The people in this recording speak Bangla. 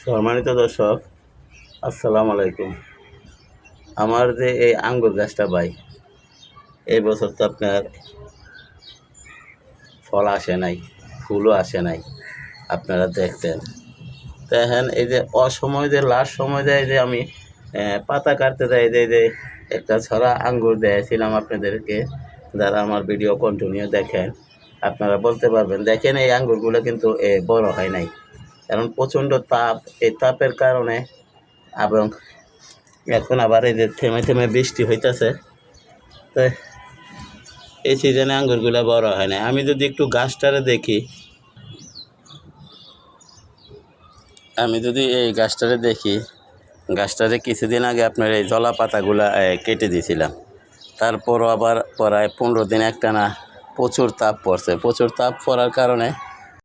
সম্মানিত দর্শক, আসসালামু আলাইকুম। আমার যে এই আঙ্গুর গাছটা ভাই, এই বছর তো আপনার ফল আসে নাই, ফুলও আসে নাই। আপনারা দেখছেন দেখেন, এই যে অসময় যে লাস্ট সময় দেয় যে আমি পাতা কাটতে দেয় যে একটা ছড়া আঙ্গুর দিয়েছিলাম আপনাদেরকে, যারা আমার ভিডিও কন্টিনিউ দেখেন আপনারা বলতে পারবেন। দেখেন এই আঙ্গুরগুলো কিন্তু বড় হয় নাই, কারণ প্রচণ্ড তাপ। এই তাপের কারণে এবং এখন আবার এই যে থেমে থেমে বৃষ্টি হইতেছে, তো এই সিজনে আঙ্গুরগুলো বড় হয় না। আমি যদি একটু গাছটারে দেখি, এই গাছটারে দেখি, গাছটারে কিছুদিন আগে আপনার এই জলা পাতাগুলা কেটে দিয়েছিলাম। তারপরও আবার প্রায় 15 দিন একটানা প্রচুর তাপ পড়ছে। প্রচুর তাপ পড়ার কারণে